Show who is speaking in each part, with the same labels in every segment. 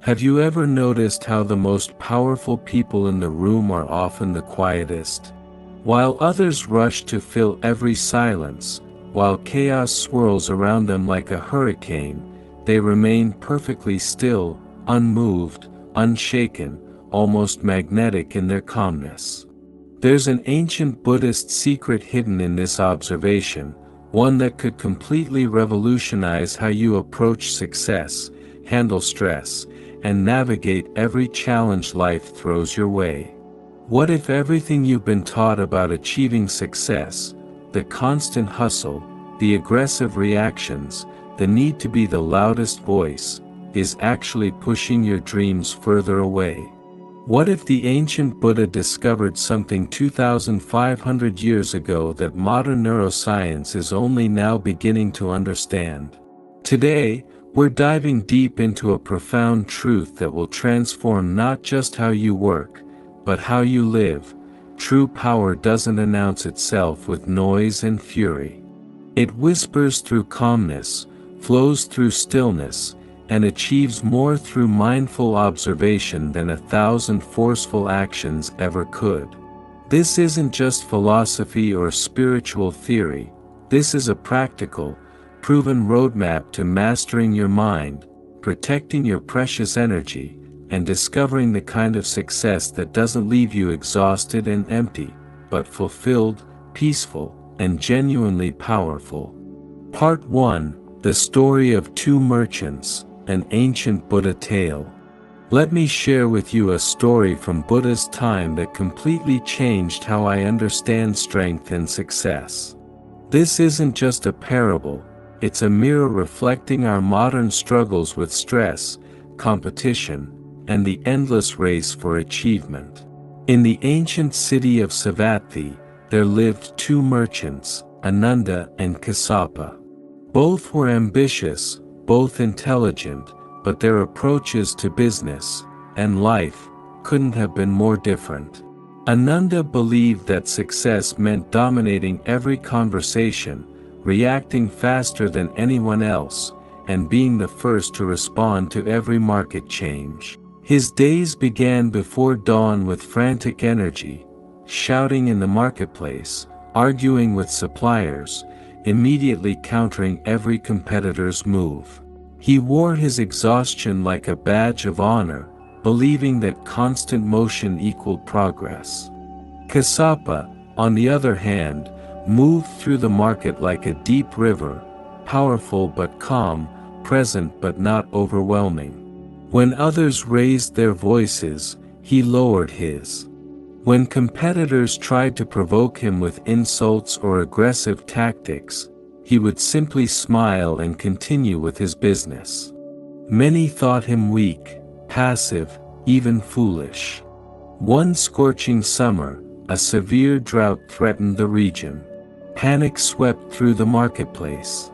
Speaker 1: Have you ever noticed how the most powerful people in the room are often the quietest? While others rush to fill every silence, while chaos swirls around them like a hurricane, they remain perfectly still, unmoved, unshaken, almost magnetic in their calmness. There's an ancient Buddhist secret hidden in this observation, one that could completely revolutionize how you approach success, handle stress, and navigate every challenge life throws your way. What if everything you've been taught about achieving success, the constant hustle, the aggressive reactions, the need to be the loudest voice, is actually pushing your dreams further away? What if the ancient Buddha discovered something 2,500 years ago that modern neuroscience is only now beginning to understand? Today, we're diving deep into a profound truth that will transform not just how you work, but how you live. True power doesn't announce itself with noise and fury. It whispers through calmness, flows through stillness, and achieves more through mindful observation than 1,000 forceful actions ever could. This isn't just philosophy or spiritual theory, this is a practical, proven roadmap to mastering your mind, protecting your precious energy, and discovering the kind of success that doesn't leave you exhausted and empty, but fulfilled, peaceful, and genuinely powerful. Part 1: The Story of Two Merchants, an Ancient Buddha Tale. Let me share with you a story from Buddha's time that completely changed how I understand strength and success. This isn't just a parable, it's a mirror reflecting our modern struggles with stress, competition, and the endless race for achievement. In the ancient city of Savatthi, there lived two merchants, Ananda and Kassapa. Both were ambitious, both intelligent, but their approaches to business and life couldn't have been more different. Ananda believed that success meant dominating every conversation, reacting faster than anyone else, and being the first to respond to every market change. His days began before dawn with frantic energy, shouting in the marketplace, arguing with suppliers, immediately countering every competitor's move. He wore his exhaustion like a badge of honor, believing that constant motion equaled progress. Kassapa, on the other hand, moved through the market like a deep river, powerful but calm, present but not overwhelming. When others raised their voices, he lowered his. When competitors tried to provoke him with insults or aggressive tactics, he would simply smile and continue with his business. Many thought him weak, passive, even foolish. One scorching summer, a severe drought threatened the region. Panic swept through the marketplace.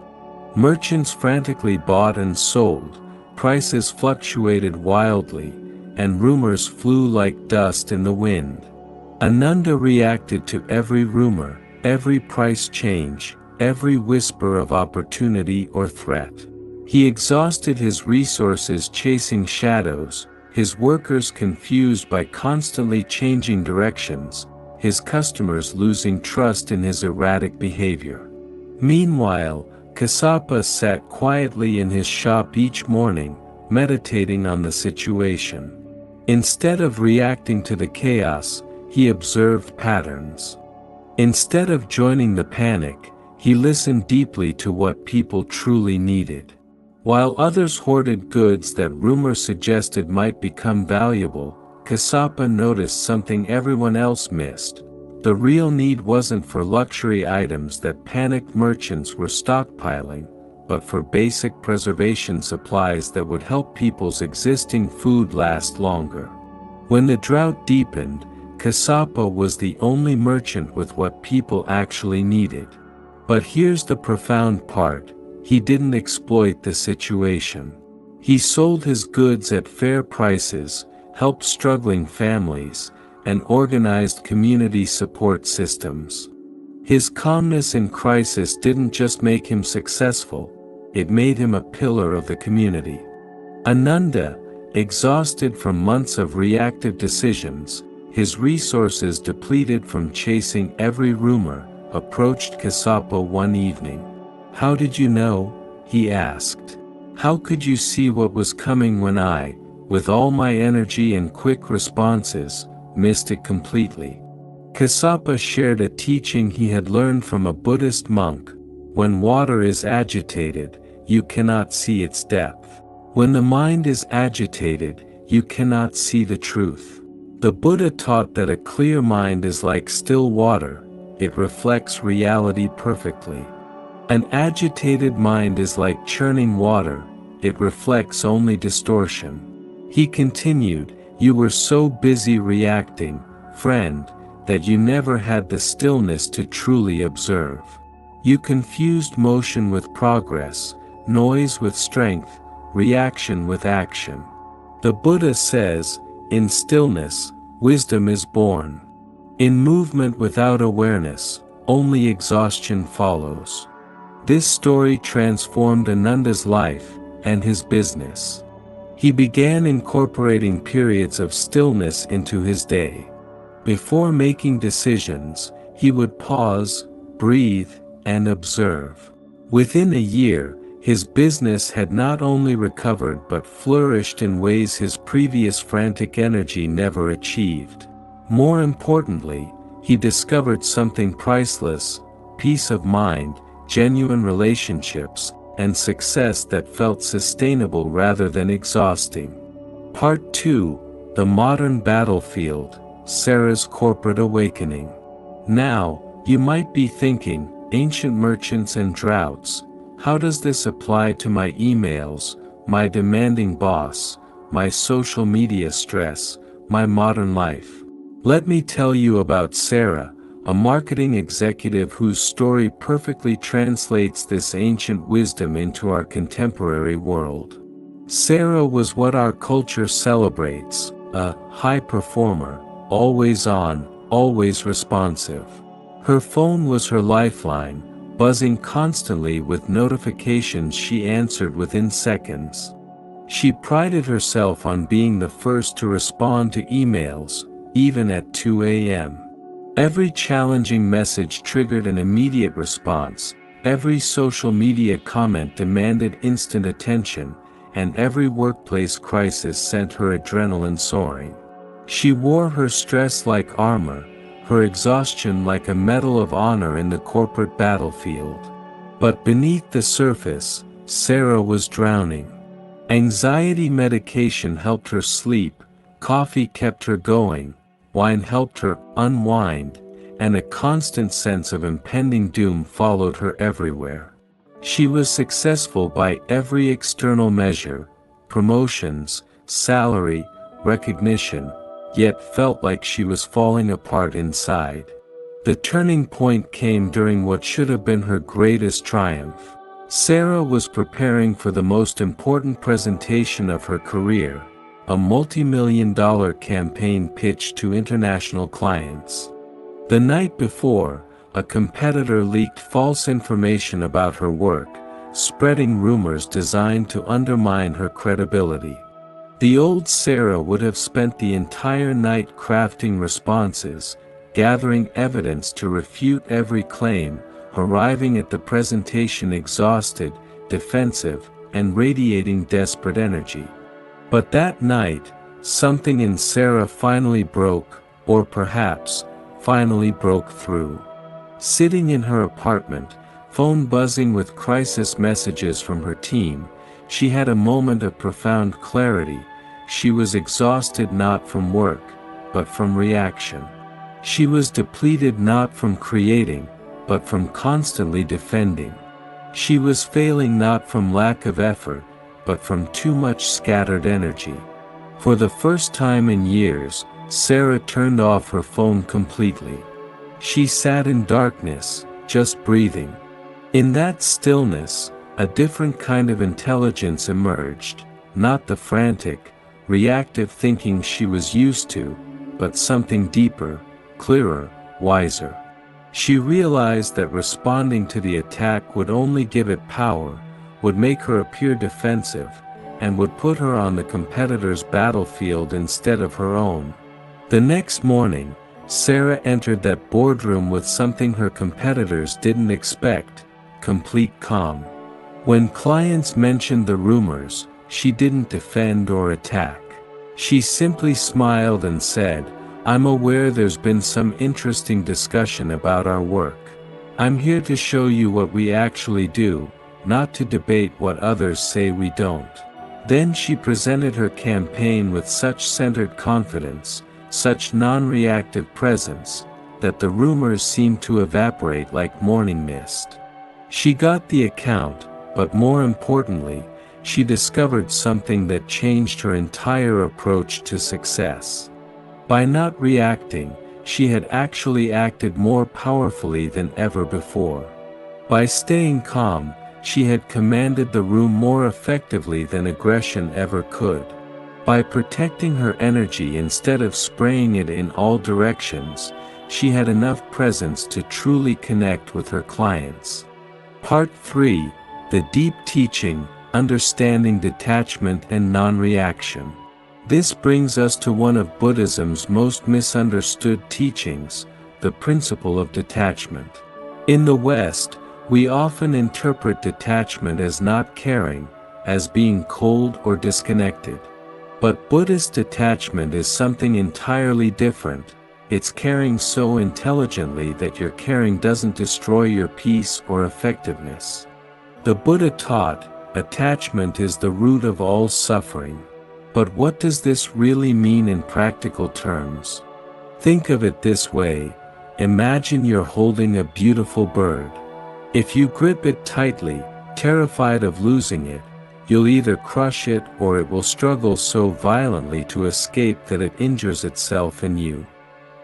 Speaker 1: Merchants frantically bought and sold, prices fluctuated wildly, and rumors flew like dust in the wind. Ananda reacted to every rumor, every price change, every whisper of opportunity or threat. He exhausted his resources chasing shadows, his workers confused by constantly changing directions, his customers losing trust in his erratic behavior. Meanwhile, Kassapa sat quietly in his shop each morning, meditating on the situation. Instead of reacting to the chaos, he observed patterns. Instead of joining the panic, he listened deeply to what people truly needed. While others hoarded goods that rumor suggested might become valuable, Kassapa noticed something everyone else missed. The real need wasn't for luxury items that panicked merchants were stockpiling, but for basic preservation supplies that would help people's existing food last longer. When the drought deepened, Kassapa was the only merchant with what people actually needed. But here's the profound part: he didn't exploit the situation. He sold his goods at fair prices, helped struggling families, and organized community support systems. His calmness in crisis didn't just make him successful, it made him a pillar of the community. Ananda, Exhausted from months of reactive decisions, his resources depleted from chasing every rumor, approached Kassapa one evening. "How did you know?" he asked. "How could you see what was coming when I, with all my energy and quick responses, missed it completely?" Kassapa shared a teaching he had learned from a Buddhist monk: when water is agitated, you cannot see its depth. When the mind is agitated, you cannot see the truth. The Buddha taught that a clear mind is like still water, it reflects reality perfectly. An agitated mind is like churning water, it reflects only distortion. He continued, "You were so busy reacting, friend, that you never had the stillness to truly observe. You confused motion with progress, noise with strength, reaction with action." The Buddha says, "In stillness, wisdom is born. In movement without awareness, only exhaustion follows." This story transformed Ananda's life and his business. He began incorporating periods of stillness into his day. Before making decisions, he would pause, breathe, and observe. Within a year, his business had not only recovered but flourished in ways his previous frantic energy never achieved. More importantly, he discovered something priceless: peace of mind, genuine relationships, and success that felt sustainable rather than exhausting. Part 2: The Modern Battlefield, Sarah's Corporate Awakening. Now, you might be thinking, ancient merchants and droughts, how does this apply to my emails, my demanding boss, my social media stress, my modern life? Let me tell you about Sarah, a marketing executive whose story perfectly translates this ancient wisdom into our contemporary world. Sarah was what our culture celebrates: a high performer, always on, always responsive. Her phone was her lifeline, buzzing constantly with notifications she answered within seconds. She prided herself on being the first to respond to emails, even at 2 a.m. Every challenging message triggered an immediate response, every social media comment demanded instant attention, and every workplace crisis sent her adrenaline soaring. She wore her stress like armor, her exhaustion like a medal of honor in the corporate battlefield. But beneath the surface, Sarah was drowning. Anxiety medication helped her sleep, coffee kept her going, wine helped her unwind, and a constant sense of impending doom followed her everywhere. She was successful by every external measure: promotions, salary, recognition, yet felt like she was falling apart inside. The turning point came during what should have been her greatest triumph. Sarah was preparing for the most important presentation of her career, a multi-million-dollar campaign pitch to international clients. The night before, a competitor leaked false information about her work, spreading rumors designed to undermine her credibility. The old Sarah would have spent the entire night crafting responses, gathering evidence to refute every claim, arriving at the presentation exhausted, defensive, and radiating desperate energy. But that night, something in Sarah finally broke, or perhaps, finally broke through. Sitting in her apartment, phone buzzing with crisis messages from her team, she had a moment of profound clarity. She was exhausted not from work, but from reaction. She was depleted not from creating, but from constantly defending. She was failing not from lack of effort, but from too much scattered energy. For the first time in years, Sarah turned off her phone completely. She sat in darkness, just breathing. In that stillness, a different kind of intelligence emerged, not the frantic, reactive thinking she was used to, but something deeper, clearer, wiser. She realized that responding to the attack would only give it power, would make her appear defensive, and would put her on the competitor's battlefield instead of her own. The next morning, Sarah entered that boardroom with something her competitors didn't expect: complete calm. When clients mentioned the rumors, she didn't defend or attack. She simply smiled and said, "I'm aware there's been some interesting discussion about our work. I'm here to show you what we actually do, not to debate what others say we don't." Then she presented her campaign with such centered confidence, such non-reactive presence, that the rumors seemed to evaporate like morning mist. She got the account, but more importantly, she discovered something that changed her entire approach to success. By not reacting, she had actually acted more powerfully than ever before. By staying calm, she had commanded the room more effectively than aggression ever could. By protecting her energy instead of spraying it in all directions, she had enough presence to truly connect with her clients. Part 3: The Deep Teaching, Understanding Detachment and Non-Reaction. This brings us to one of Buddhism's most misunderstood teachings, the principle of detachment. In the West, we often interpret detachment as not caring, as being cold or disconnected. But Buddhist detachment is something entirely different. It's caring so intelligently that your caring doesn't destroy your peace or effectiveness. The Buddha taught, attachment is the root of all suffering. But what does this really mean in practical terms? Think of it this way: imagine you're holding a beautiful bird. If you grip it tightly, terrified of losing it, you'll either crush it or it will struggle so violently to escape that it injures itself and you.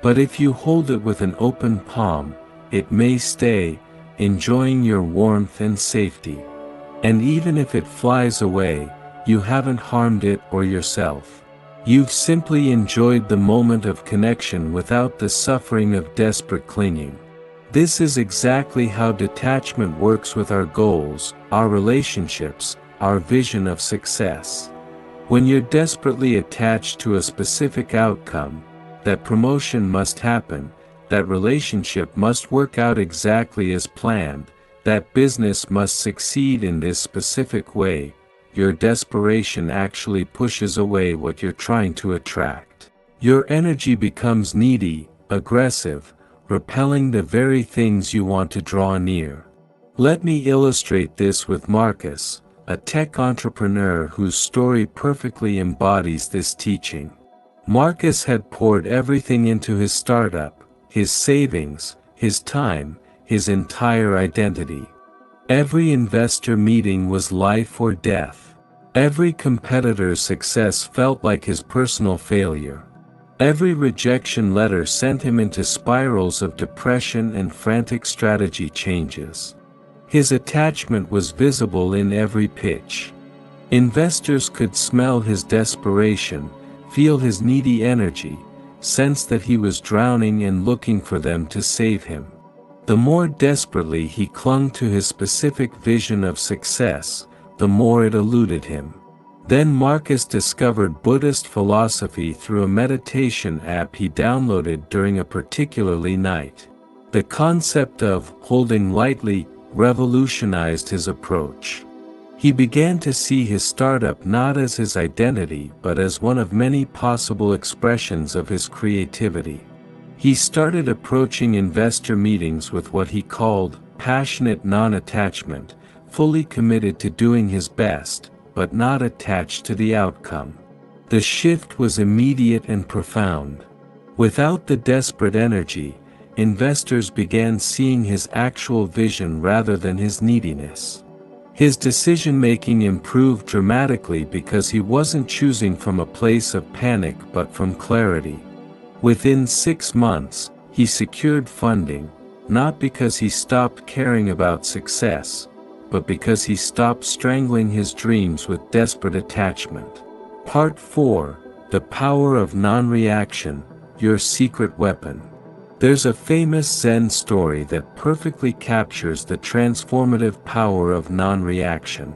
Speaker 1: But if you hold it with an open palm, it may stay, enjoying your warmth and safety. And even if it flies away, you haven't harmed it or yourself. You've simply enjoyed the moment of connection without the suffering of desperate clinging. This is exactly how detachment works with our goals, our relationships, our vision of success. When you're desperately attached to a specific outcome, that promotion must happen, that relationship must work out exactly as planned, that business must succeed in this specific way, your desperation actually pushes away what you're trying to attract. Your energy becomes needy, aggressive, repelling the very things you want to draw near. Let me illustrate this with Marcus, a tech entrepreneur whose story perfectly embodies this teaching. Marcus had poured everything into his startup: his savings, his time, his entire identity. Every investor meeting was life or death. Every competitor's success felt like his personal failure. Every rejection letter sent him into spirals of depression and frantic strategy changes. His attachment was visible in every pitch. Investors could smell his desperation, feel his needy energy, sense that he was drowning and looking for them to save him. The more desperately he clung to his specific vision of success, the more it eluded him. Then Marcus discovered Buddhist philosophy through a meditation app he downloaded during a particularly night. The concept of holding lightly revolutionized his approach. He began to see his startup not as his identity but as one of many possible expressions of his creativity. He started approaching investor meetings with what he called passionate non-attachment, fully committed to doing his best, but not attached to the outcome. The shift was immediate and profound. Without the desperate energy, investors began seeing his actual vision rather than his neediness. His decision-making improved dramatically because he wasn't choosing from a place of panic but from clarity. Within 6 months, he secured funding, not because he stopped caring about success, but because he stopped strangling his dreams with desperate attachment. Part 4: The Power of Non-Reaction, Your Secret Weapon. There's a famous Zen story that perfectly captures the transformative power of non-reaction.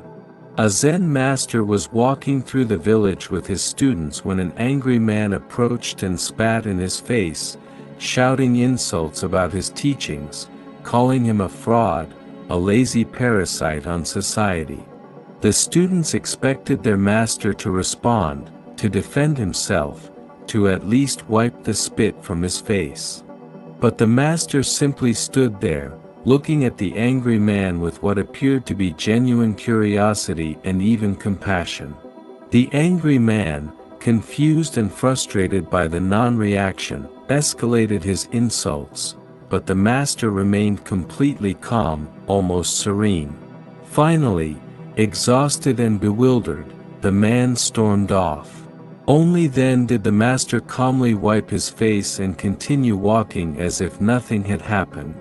Speaker 1: A Zen master was walking through the village with his students when an angry man approached and spat in his face, shouting insults about his teachings, calling him a fraud, a lazy parasite on society. The students expected their master to respond, to defend himself, to at least wipe the spit from his face. But the master simply stood there, looking at the angry man with what appeared to be genuine curiosity and even compassion. The angry man, confused and frustrated by the non-reaction, escalated his insults, but the master remained completely calm, almost serene. Finally, exhausted and bewildered, the man stormed off. Only then did the master calmly wipe his face and continue walking as if nothing had happened.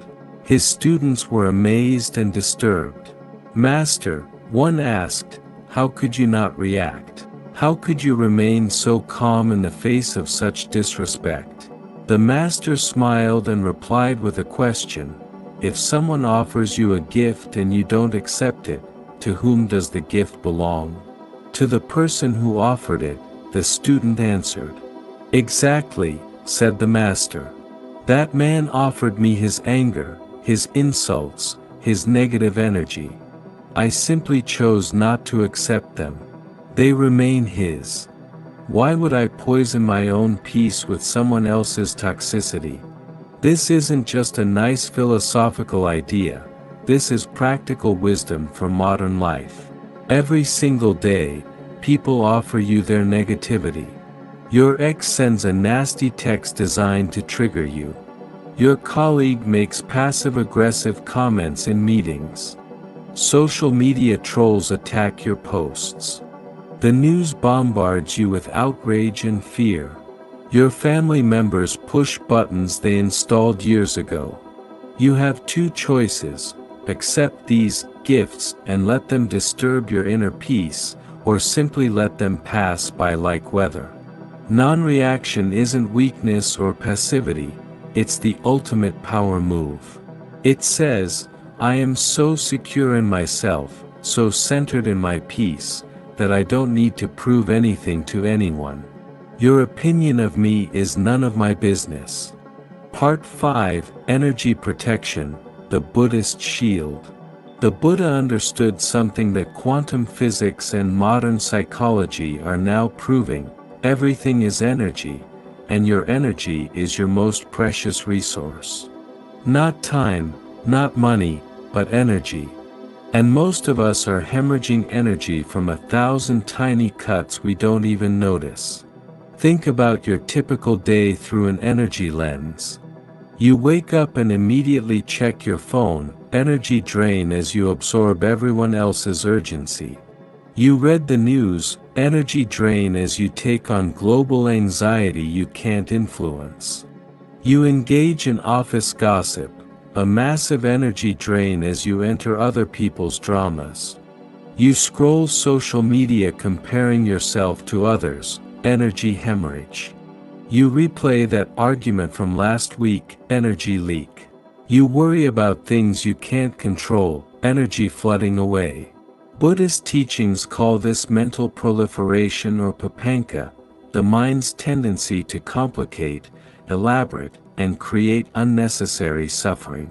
Speaker 1: His students were amazed and disturbed. "Master," one asked, "how could you not react? How could you remain so calm in the face of such disrespect?" The master smiled and replied with a question, "If someone offers you a gift and you don't accept it, to whom does the gift belong?" "To the person who offered it," the student answered. "Exactly," said the master. "That man offered me his anger, his insults, his negative energy. I simply chose not to accept them. They remain his. Why would I poison my own peace with someone else's toxicity?" This isn't just a nice philosophical idea, this is practical wisdom for modern life. Every single day, people offer you their negativity. Your ex sends a nasty text designed to trigger you. Your colleague makes passive-aggressive comments in meetings. Social media trolls attack your posts. The news bombards you with outrage and fear. Your family members push buttons they installed years ago. You have two choices: accept these gifts and let them disturb your inner peace, or simply let them pass by like weather. Non-reaction isn't weakness or passivity. It's the ultimate power move. It says, "I am so secure in myself, so centered in my peace, that I don't need to prove anything to anyone. Your opinion of me is none of my business." Part 5, Energy Protection, the Buddhist Shield. The Buddha understood something that quantum physics and modern psychology are now proving: everything is energy, and your energy is your most precious resource. Not time, not money, but energy. And most of us are hemorrhaging energy from 1,000 tiny cuts we don't even notice. Think about your typical day through an energy lens. You wake up and immediately check your phone, energy drain as you absorb everyone else's urgency. You read the news, energy drain as you take on global anxiety you can't influence. You engage in office gossip, a massive energy drain as you enter other people's dramas. You scroll social media comparing yourself to others, energy hemorrhage. You replay that argument from last week, energy leak. You worry about things you can't control, energy flooding away. Buddhist teachings call this mental proliferation or papanka, the mind's tendency to complicate, elaborate, and create unnecessary suffering.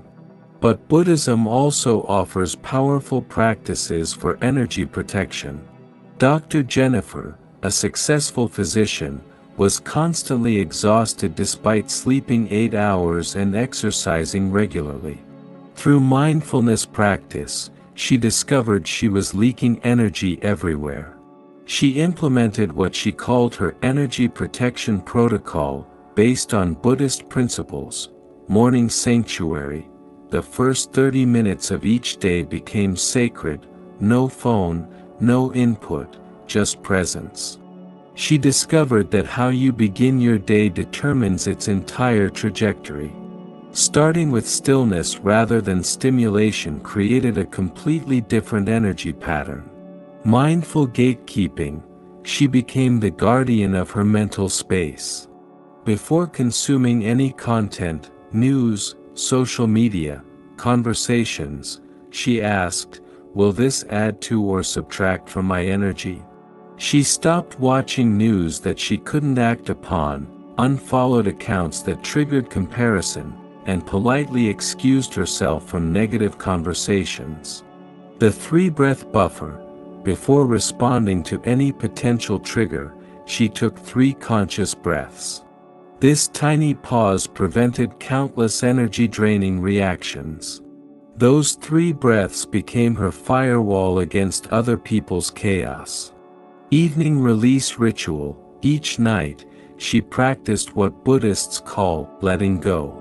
Speaker 1: But Buddhism also offers powerful practices for energy protection. Dr. Jennifer, a successful physician, was constantly exhausted despite sleeping 8 hours and exercising regularly. Through mindfulness practice, she discovered she was leaking energy everywhere. She implemented what she called her energy protection protocol, based on Buddhist principles. Morning sanctuary. The first 30 minutes of each day became sacred, no phone, no input, just presence. She discovered that how you begin your day determines its entire trajectory. Starting with stillness rather than stimulation created a completely different energy pattern. Mindful gatekeeping, she became the guardian of her mental space. Before consuming any content, news, social media, conversations, she asked, Will this add to or subtract from my energy? She stopped watching news that she couldn't act upon, unfollowed accounts that triggered comparison, and politely excused herself from negative conversations. The 3-breath buffer. Before responding to any potential trigger, she took 3 conscious breaths. This tiny pause prevented countless energy-draining reactions. Those 3 breaths became her firewall against other people's chaos. Evening release ritual. Each night, she practiced what Buddhists call letting go.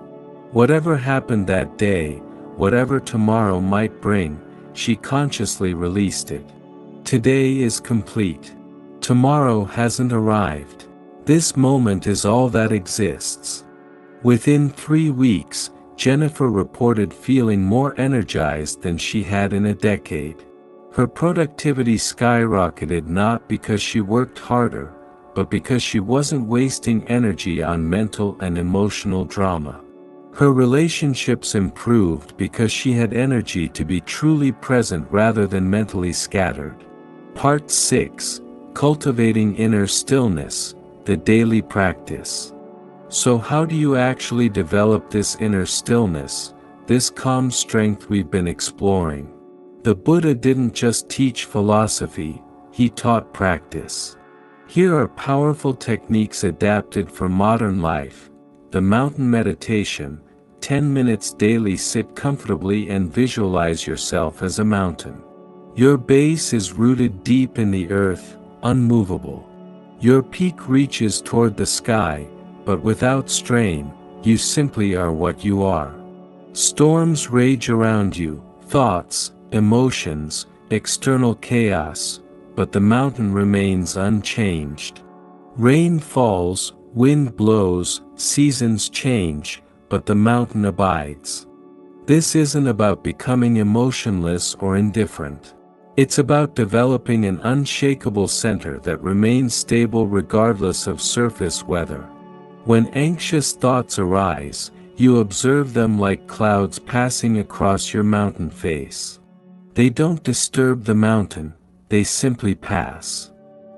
Speaker 1: Whatever happened that day, whatever tomorrow might bring, she consciously released it. Today is complete. Tomorrow hasn't arrived. This moment is all that exists. Within 3 weeks, Jennifer reported feeling more energized than she had in a decade. Her productivity skyrocketed not because she worked harder, but because she wasn't wasting energy on mental and emotional drama. Her relationships improved because she had energy to be truly present rather than mentally scattered. Part 6. Cultivating Inner Stillness, the Daily Practice. So how do you actually develop this inner stillness, this calm strength we've been exploring? The Buddha didn't just teach philosophy, he taught practice. Here are powerful techniques adapted for modern life. The mountain meditation. 10 minutes daily. Sit comfortably and visualize yourself as a mountain. Your base is rooted deep in the earth, unmovable. Your peak reaches toward the sky, but without strain, you simply are what you are. Storms rage around you, thoughts, emotions, external chaos, but the mountain remains unchanged. Rain falls, wind blows, seasons change, but the mountain abides. This isn't about becoming emotionless or indifferent. It's about developing an unshakable center that remains stable regardless of surface weather. When anxious thoughts arise, you observe them like clouds passing across your mountain face. They don't disturb the mountain, they simply pass.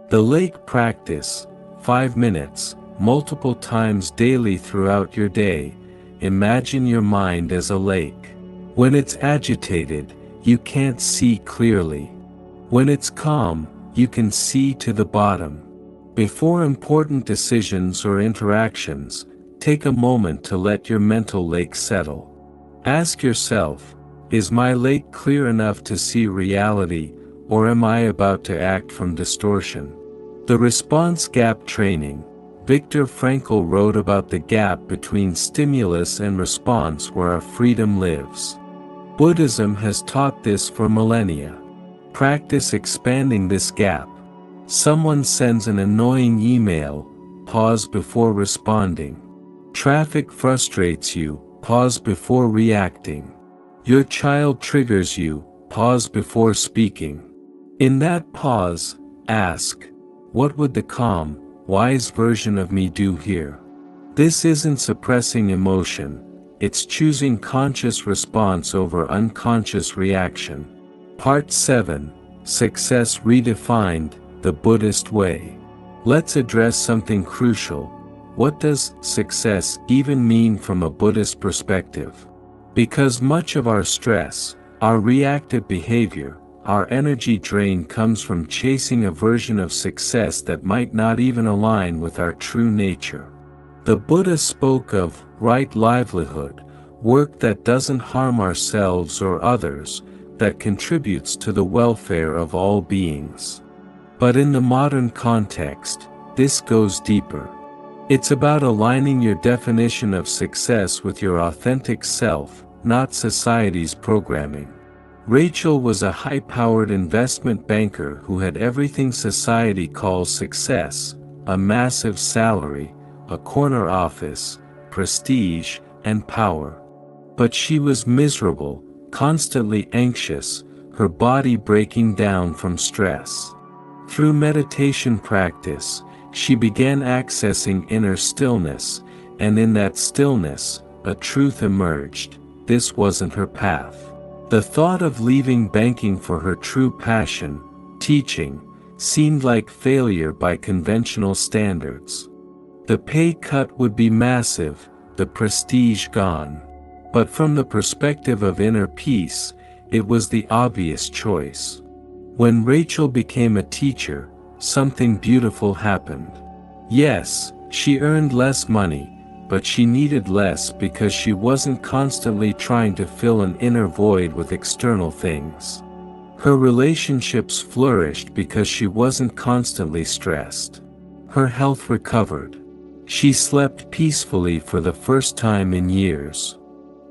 Speaker 1: The lake practice. 5 minutes, multiple times daily throughout your day. Imagine your mind as a lake. When it's agitated, you can't see clearly. When it's calm, you can see to the bottom. Before important decisions or interactions, take a moment to let your mental lake settle. Ask yourself, is my lake clear enough to see reality, or am I about to act from distortion? The response gap training. Viktor Frankl wrote about the gap between stimulus and response where our freedom lives. Buddhism has taught this for millennia. Practice expanding this gap. Someone sends an annoying email, pause before responding. Traffic frustrates you, pause before reacting. Your child triggers you, pause before speaking. In that pause, ask, what would the calm, wise version of me do here? This isn't suppressing emotion, it's choosing conscious response over unconscious reaction. Part 7. Success Redefined, the Buddhist Way. Let's address something crucial. What does success even mean from a Buddhist perspective? Because much of our stress, our reactive behavior, our energy drain comes from chasing a version of success that might not even align with our true nature. The Buddha spoke of right livelihood, work that doesn't harm ourselves or others, that contributes to the welfare of all beings. But in the modern context, this goes deeper. It's about aligning your definition of success with your authentic self, not society's programming. Rachel was a high-powered investment banker who had everything society calls success: a massive salary, a corner office, prestige, and power. But she was miserable, constantly anxious, her body breaking down from stress. Through meditation practice, she began accessing inner stillness, and in that stillness, a truth emerged: this wasn't her path. The thought of leaving banking for her true passion, teaching, seemed like failure by conventional standards. The pay cut would be massive, the prestige gone. But from the perspective of inner peace, it was the obvious choice. When Rachel became a teacher, something beautiful happened. Yes, she earned less money, but she needed less because she wasn't constantly trying to fill an inner void with external things. Her relationships flourished because she wasn't constantly stressed. Her health recovered. She slept peacefully for the first time in years.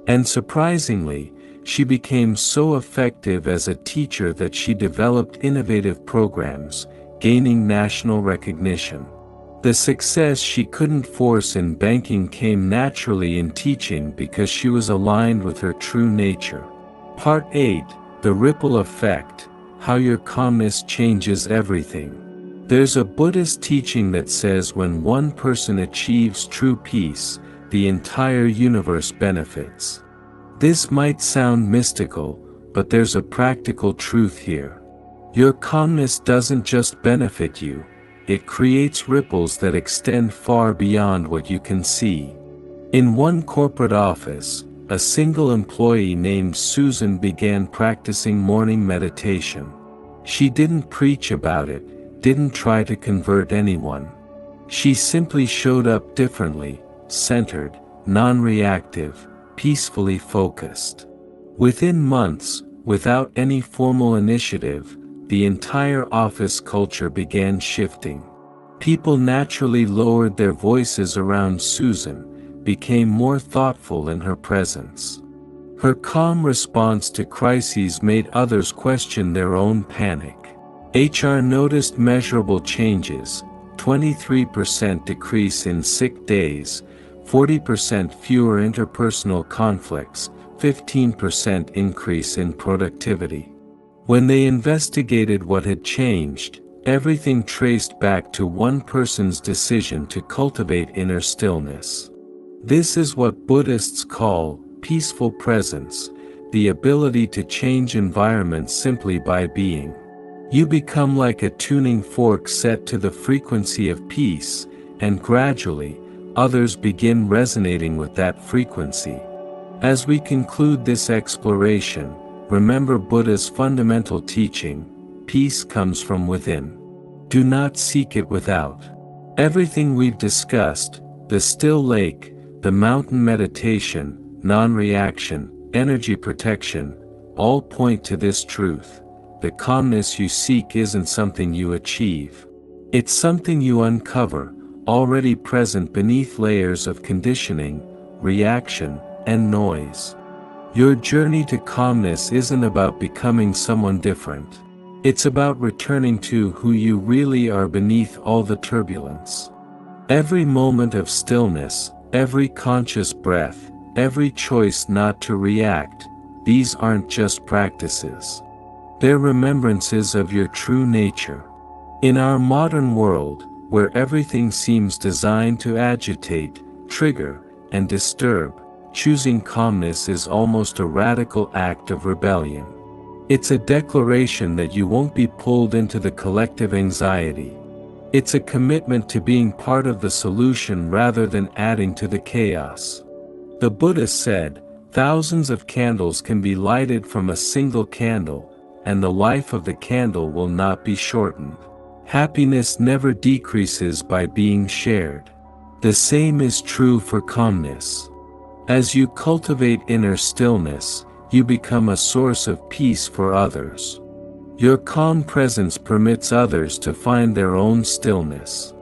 Speaker 1: And surprisingly, she became so effective as a teacher that she developed innovative programs, gaining national recognition. The success she couldn't force in banking came naturally in teaching because she was aligned with her true nature. Part 8, The Ripple Effect, How Your Calmness Changes Everything. There's a Buddhist teaching that says when one person achieves true peace, the entire universe benefits. This might sound mystical, but there's a practical truth here. Your calmness doesn't just benefit you, it creates ripples that extend far beyond what you can see. In one corporate office, a single employee named Susan began practicing morning meditation. She didn't preach about it, didn't try to convert anyone. She simply showed up differently, centered, non-reactive, peacefully focused. Within months, without any formal initiative, the entire office culture began shifting. People naturally lowered their voices around Susan, became more thoughtful in her presence. Her calm response to crises made others question their own panic. HR noticed measurable changes: 23% decrease in sick days, 40% fewer interpersonal conflicts, 15% increase in productivity. When they investigated what had changed, everything traced back to one person's decision to cultivate inner stillness. This is what Buddhists call peaceful presence, the ability to change environments simply by being. You become like a tuning fork set to the frequency of peace, and gradually, others begin resonating with that frequency. As we conclude this exploration, remember Buddha's fundamental teaching: peace comes from within. Do not seek it without. Everything we've discussed, the still lake, the mountain meditation, non-reaction, energy protection, all point to this truth: the calmness you seek isn't something you achieve. It's something you uncover, already present beneath layers of conditioning, reaction, and noise. Your journey to calmness isn't about becoming someone different. It's about returning to who you really are beneath all the turbulence. Every moment of stillness, every conscious breath, every choice not to react, these aren't just practices. They're remembrances of your true nature. In our modern world, where everything seems designed to agitate, trigger, and disturb, choosing calmness is almost a radical act of rebellion. It's a declaration that you won't be pulled into the collective anxiety. It's a commitment to being part of the solution rather than adding to the chaos. The Buddha said, "Thousands of candles can be lighted from a single candle, and the life of the candle will not be shortened." Happiness never decreases by being shared. The same is true for calmness. As you cultivate inner stillness, you become a source of peace for others. Your calm presence permits others to find their own stillness.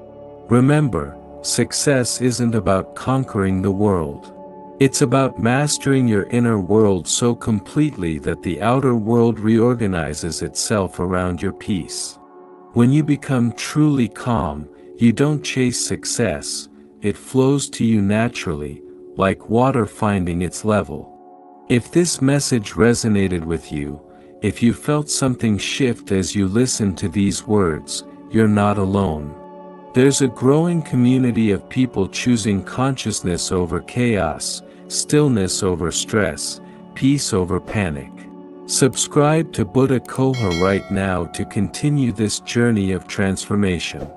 Speaker 1: Remember, success isn't about conquering the world. It's about mastering your inner world so completely that the outer world reorganizes itself around your peace. When you become truly calm, you don't chase success, it flows to you naturally, like water finding its level. If this message resonated with you, if you felt something shift as you listened to these words, you're not alone. There's a growing community of people choosing consciousness over chaos, stillness over stress, peace over panic. Subscribe to Buddha Coha right now to continue this journey of transformation.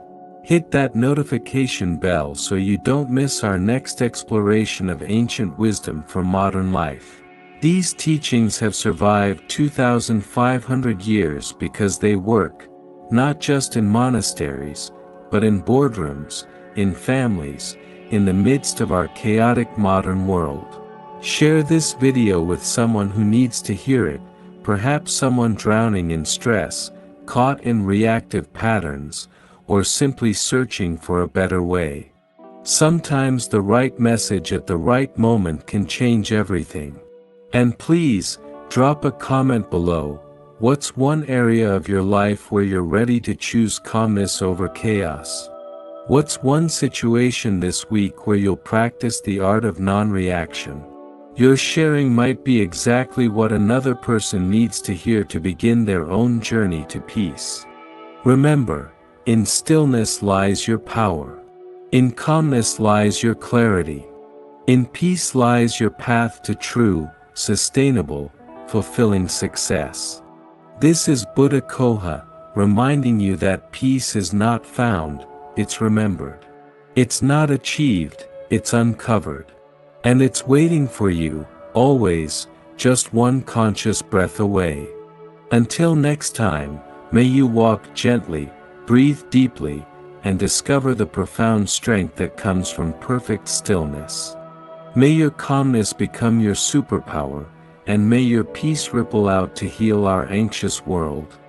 Speaker 1: Hit that notification bell so you don't miss our next exploration of ancient wisdom for modern life. These teachings have survived 2,500 years because they work, not just in monasteries, but in boardrooms, in families, in the midst of our chaotic modern world. Share this video with someone who needs to hear it, perhaps someone drowning in stress, caught in reactive patterns, or simply searching for a better way. Sometimes the right message at the right moment can change everything. And please, drop a comment below. What's one area of your life where you're ready to choose calmness over chaos? What's one situation this week where you'll practice the art of non-reaction? Your sharing might be exactly what another person needs to hear to begin their own journey to peace. Remember, in stillness lies your power. In calmness lies your clarity. In peace lies your path to true, sustainable, fulfilling success. This is Buddha Coha, reminding you that peace is not found, it's remembered. It's not achieved, it's uncovered. And it's waiting for you, always, just one conscious breath away. Until next time, may you walk gently, breathe deeply, and discover the profound strength that comes from perfect stillness. May your calmness become your superpower, and may your peace ripple out to heal our anxious world.